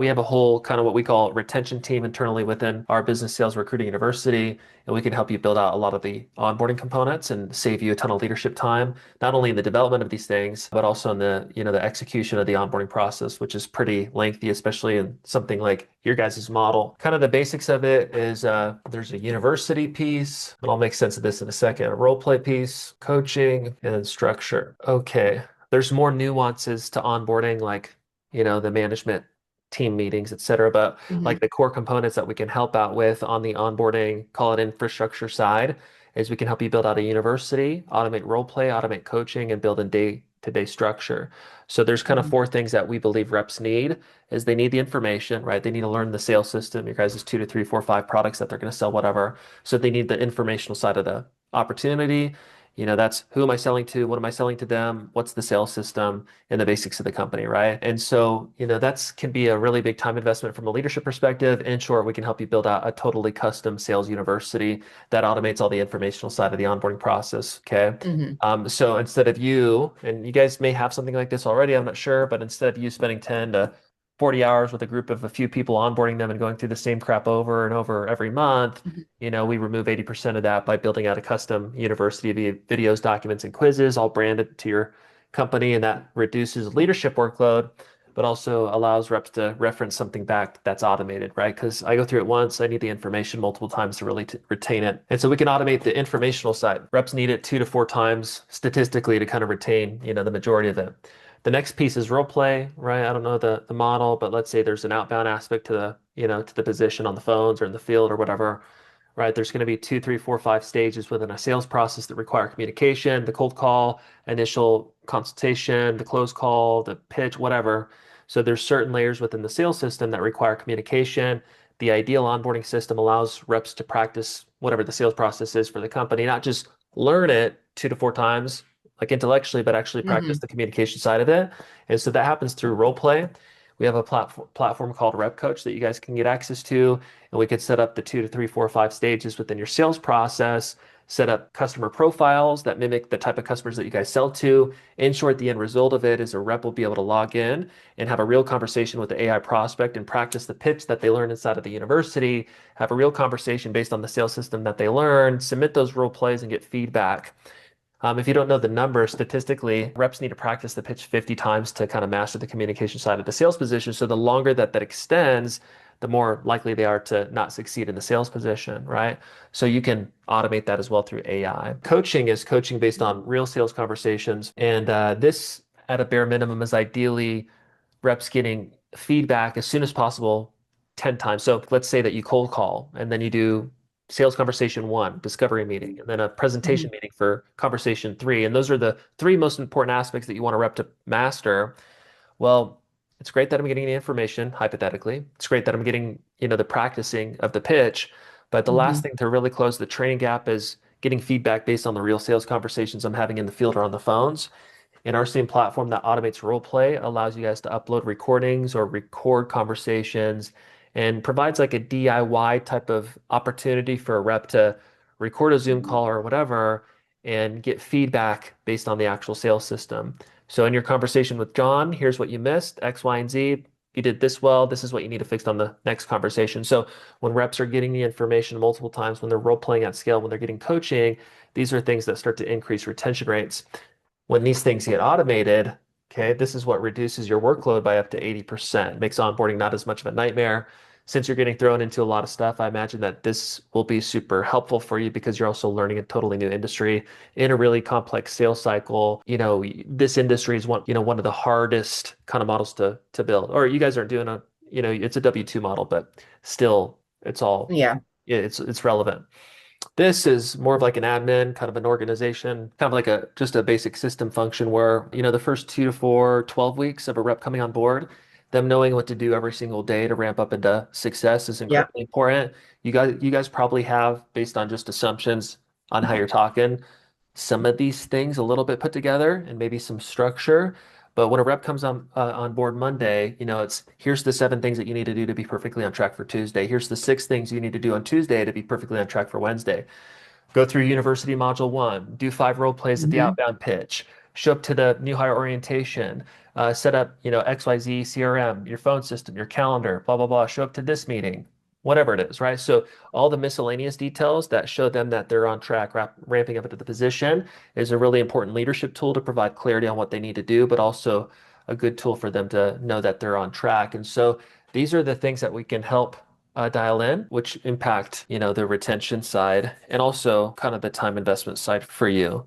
We have a whole kind of what we call retention team internally within our business sales recruiting university, and we can help you build out a lot of the onboarding components and save you a ton of leadership time, not only in the development of these things, but also in the execution of the onboarding process, which is pretty lengthy, especially in something like your guys' model. Kind of the basics of it is there's a university piece, but I'll make sense of this in a second, a role play piece, coaching, and then structure. Okay. There's more nuances to onboarding, like, the management team meetings, et cetera. But Hmm. like the core components that we can help out with on the onboarding, call it infrastructure side, is we can help you build out a university, automate role play, automate coaching, and build a day-to-day structure. So there's kind of Hmm. four things that we believe reps need is they need the information, right? They need to learn the sales system, your guys' two to three, four, five products that they're going to sell, whatever. So they need the informational side of the opportunity. That's who am I selling to? What am I selling to them? What's the sales system and the basics of the company, right? And so, that's can be a really big time investment from a leadership perspective. In short, we can help you build out a totally custom sales university that automates all the informational side of the onboarding process. Okay. Hmm. So instead of you, and you guys may have something like this already, I'm not sure, but instead of you spending 10 to 40 hours with a group of a few people onboarding them and going through the same crap over and over every month, we remove 80% of that by building out a custom university via videos, documents, and quizzes, all branded to your company. And that reduces leadership workload, but also allows reps to reference something back that's automated, right? Because I go through it once, I need the information multiple times to really retain it. And so we can automate the informational side. Reps need it 2 to 4 times statistically to kind of retain, the majority of it. The next piece is role play, right? I don't know the model, but let's say there's an outbound aspect to the position on the phones or in the field or whatever, right? There's going to be two, three, four, five stages within a sales process that require communication, the cold call, initial consultation, the close call, the pitch, whatever. So there's certain layers within the sales system that require communication. The ideal onboarding system allows reps to practice whatever the sales process is for the company, not just learn it 2 to 4 times, like intellectually, but actually practice Hmm. the communication side of it. And so that happens through role play. We have a platform called Rep Coach that you guys can get access to, and we could set up the 2 to 3, 4, 5 stages within your sales process, set up customer profiles that mimic the type of customers that you guys sell to. In short, the end result of it is a rep will be able to log in and have a real conversation with the AI prospect and practice the pitch that they learned inside of the university, have a real conversation based on the sales system that they learned, submit those role plays and get feedback. If you don't know the number, statistically, reps need to practice the pitch 50 times to kind of master the communication side of the sales position. So the longer that extends, the more likely they are to not succeed in the sales position, right? So you can automate that as well through AI. Coaching is coaching based on real sales conversations. And this, at a bare minimum, is ideally reps getting feedback as soon as possible 10 times. So let's say that you cold call and then you do sales conversation one, discovery meeting, and then a presentation Hmm. meeting for conversation three. And those are the three most important aspects that you want a rep to master. Well, it's great that I'm getting the information, hypothetically. It's great that I'm getting, the practicing of the pitch. But the last Hmm. thing to really close the training gap is getting feedback based on the real sales conversations I'm having in the field or on the phones. And our same platform that automates role play allows you guys to upload recordings or record conversations and provides like a DIY type of opportunity for a rep to record a Zoom call or whatever and get feedback based on the actual sales system. So in your conversation with John, here's what you missed, X, Y, and Z. You did this well. This is what you need to fix on the next conversation. So when reps are getting the information multiple times, when they're role playing at scale, when they're getting coaching, these are things that start to increase retention rates. When these things get automated, okay, this is what reduces your workload by up to 80%, makes onboarding not as much of a nightmare. Since you're getting thrown into a lot of stuff, I imagine that this will be super helpful for you because you're also learning a totally new industry in a really complex sales cycle. This industry is one of the hardest kind of models to build. Or you guys aren't doing it's a W-2 model, but still it's all Yeah. it's relevant. This is more of like an admin, kind of an organization, kind of like just a basic system function where, the first 2 to 4, 12 weeks of a rep coming on board, them knowing what to do every single day to ramp up into success is Yeah. incredibly important. You guys probably have, based on just assumptions on how you're talking, some of these things a little bit put together and maybe some structure. But when a rep comes on board Monday, it's here's the 7 things that you need to do to be perfectly on track for Tuesday. Here's the 6 things you need to do on Tuesday to be perfectly on track for Wednesday. Go through University Module 1, do 5 role plays at the Hmm. outbound pitch, show up to the new hire orientation, set up, XYZ CRM, your phone system, your calendar, blah, blah, blah, show up to this meeting, whatever it is, right? So all the miscellaneous details that show them that they're on track, ramping up into the position is a really important leadership tool to provide clarity on what they need to do, but also a good tool for them to know that they're on track. And so these are the things that we can help dial in, which impact, the retention side and also kind of the time investment side for you.